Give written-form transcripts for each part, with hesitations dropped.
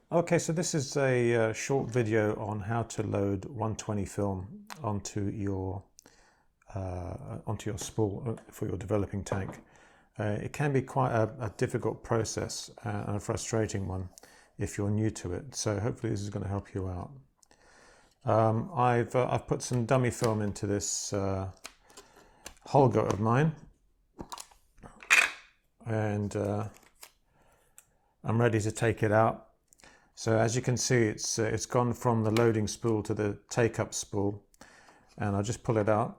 Okay, so this is a short video on how to load 120 film onto your spool for your developing tank. It can be quite a difficult process and a frustrating one if you're new to it. So hopefully this is going to help you out. I've put some dummy film into this Holger of mine, and I'm ready to take it out. So as you can see, it's gone from the loading spool to the take-up spool, and I'll just pull it out.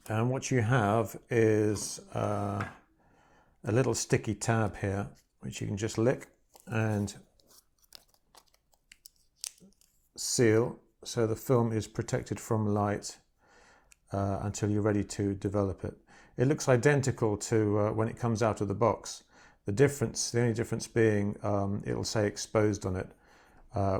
And what you have is a little sticky tab here, which you can just lick and seal, so the film is protected from light until you're ready to develop it. It looks identical to when it comes out of the box. The only difference being it'll say exposed on it,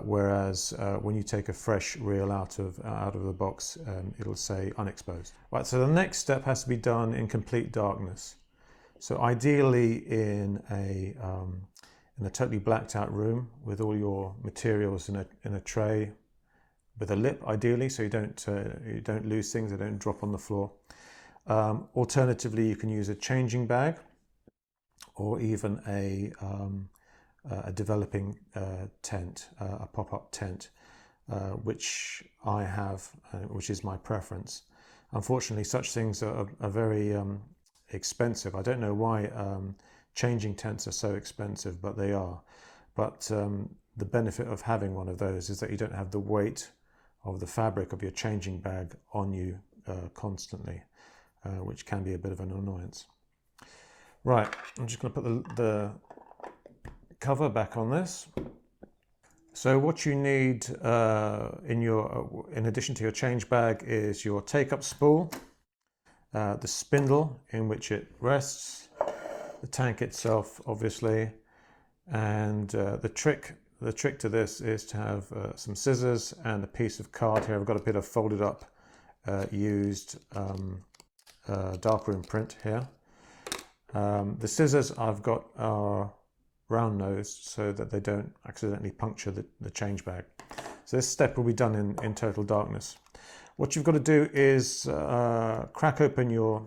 whereas when you take a fresh reel out of the box, it'll say unexposed. Right, so the next step has to be done in complete darkness. So ideally in a totally blacked out room with all your materials in a tray with a lip, ideally, so you don't lose things, they don't drop on the floor. Alternatively, you can use a changing bag, or even a developing tent, a pop-up tent, which I have, which is my preference. Unfortunately, such things are very expensive. I don't know why changing tents are so expensive, but they are. But the benefit of having one of those is that you don't have the weight of the fabric of your changing bag on you constantly, which can be a bit of an annoyance. Right, I'm just going to put the cover back on this. So what you need in addition to your change bag is your take-up spool, the spindle in which it rests, the tank itself, obviously, and the trick to this is to have some scissors and a piece of card here. I've got a bit of folded up used darkroom print here. The scissors I've got are round nosed so that they don't accidentally puncture the change bag. So this step will be done in total darkness. What you've got to do is crack open your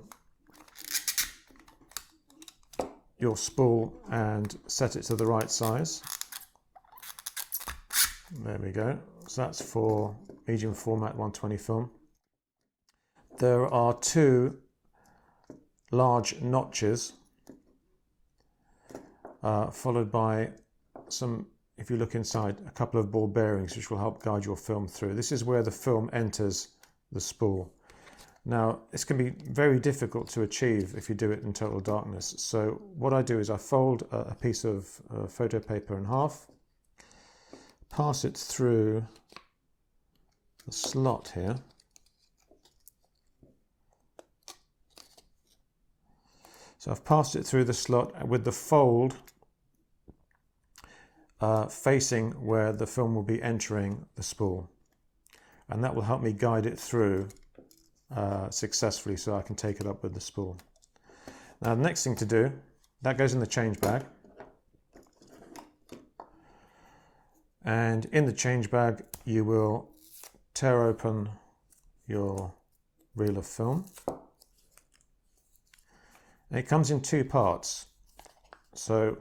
spool and set it to the right size. There we go. So that's for medium format 120 film. There are two large notches, followed by some, if you look inside, a couple of ball bearings which will help guide your film through. This is where the film enters the spool. Now, this can be very difficult to achieve if you do it in total darkness. So what I do is I fold a piece of photo paper in half, pass it through the slot here, so I've passed it through the slot with the fold facing where the film will be entering the spool, and that will help me guide it through successfully so I can take it up with the spool. Now the next thing to do, that goes in the change bag, and in the change bag you will tear open your reel of film. And it comes in two parts. So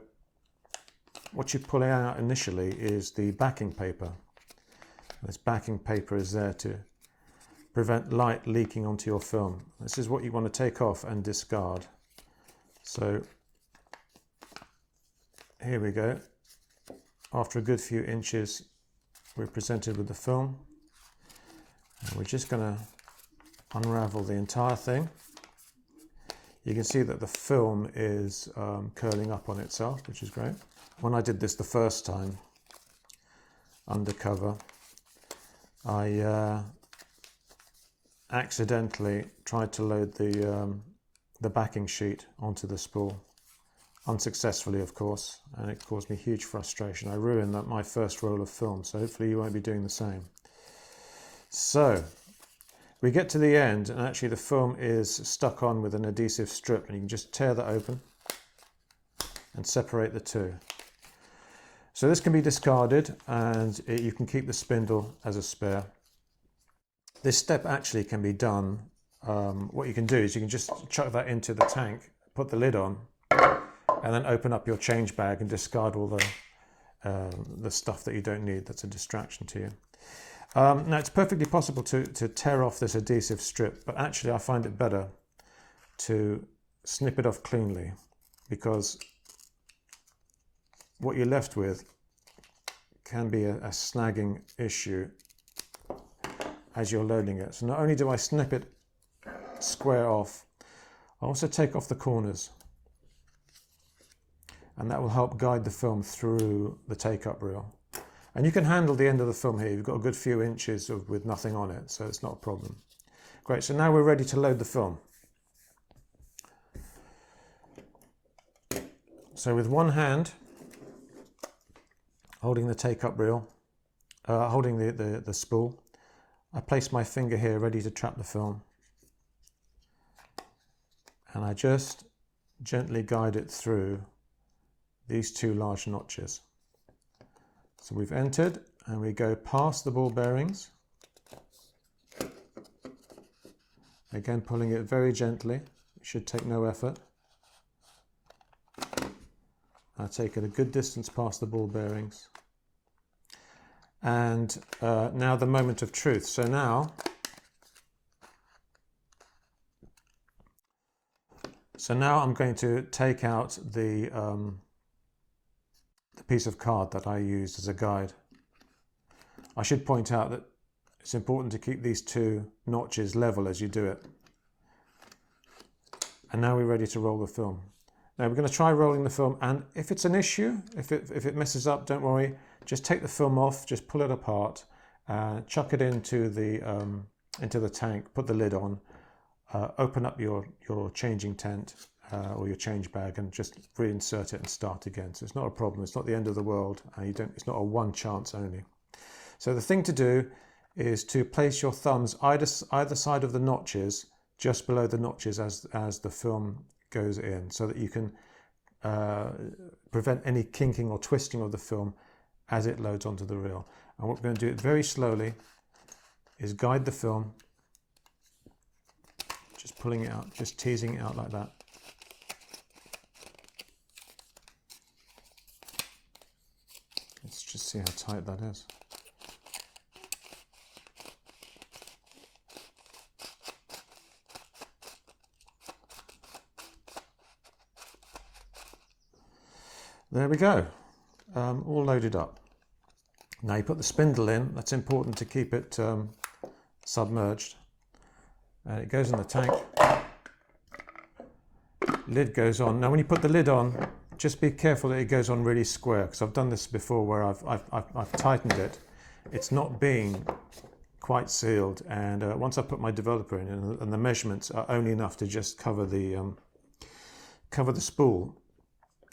what you're pulling out initially is the backing paper. This backing paper is there to prevent light leaking onto your film. This is what you want to take off and discard. So here we go. After a good few inches, we're presented with the film. And we're just going to unravel the entire thing. You can see that the film is curling up on itself, which is great. When I did this the first time, undercover, I accidentally tried to load the backing sheet onto the spool, unsuccessfully of course, and it caused me huge frustration. I ruined my first roll of film, so hopefully you won't be doing the same. So we get to the end, and actually the film is stuck on with an adhesive strip, and you can just tear that open and separate the two. So this can be discarded, and you can keep the spindle as a spare. This step actually can be done. What you can do is you can just chuck that into the tank, put the lid on, and then open up your change bag and discard all the stuff that you don't need that's a distraction to you. Now it's perfectly possible to tear off this adhesive strip, but actually I find it better to snip it off cleanly, because what you're left with can be a snagging issue as you're loading it. So not only do I snip it square off, I also take off the corners, and that will help guide the film through the take-up reel. And you can handle the end of the film here. You've got a good few inches with nothing on it, so it's not a problem. Great, so now we're ready to load the film. So with one hand, holding the take-up reel, holding the spool, I place my finger here ready to trap the film. And I just gently guide it through these two large notches. So we've entered, and we go past the ball bearings. Again, pulling it very gently. It should take no effort. I take it a good distance past the ball bearings. And now the moment of truth. So now I'm going to take out the piece of card that I used as a guide. I should point out that it's important to keep these two notches level as you do it. And now we're ready to roll the film. Now we're going to try rolling the film, and if it's an issue, if it messes up, don't worry. Just take the film off, just pull it apart, chuck it into the tank, put the lid on, open up your changing tent or your change bag, and just reinsert it and start again. So it's not a problem. It's not the end of the world. It's not a one chance only. So the thing to do is to place your thumbs either side of the notches, just below the notches as the film goes in, so that you can prevent any kinking or twisting of the film as it loads onto the reel. And what we're going to do it very slowly is guide the film, just pulling it out, just teasing it out like that. Let's just see how tight that is. There we go, all loaded up. Now you put the spindle in. That's important to keep it submerged. And it goes in the tank. Lid goes on. Now when you put the lid on, just be careful that it goes on really square, because I've done this before where I've tightened it. It's not being quite sealed, and once I put my developer in, and the measurements are only enough to just cover the spool,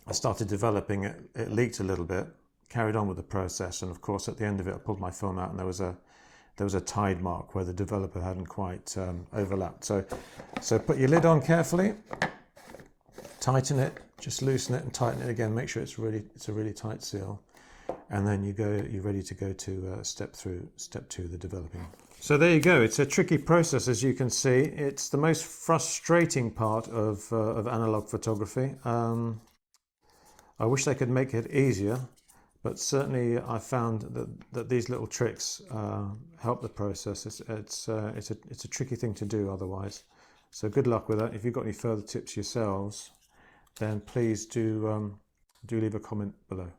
I started developing it. It leaked a little bit, carried on with the process, and of course at the end of it I pulled my film out, and there was a tide mark where the developer hadn't quite overlapped. So put your lid on carefully, tighten it, just loosen it and tighten it again. Make sure it's a really tight seal, and then you're ready to go to step 2, the developing. So there you go. It's a tricky process, as you can see. It's the most frustrating part of analog photography. I wish they could make it easier, but certainly I found that these little tricks help the process. It's a tricky thing to do otherwise. So good luck with that. If you've got any further tips yourselves, then please do leave a comment below.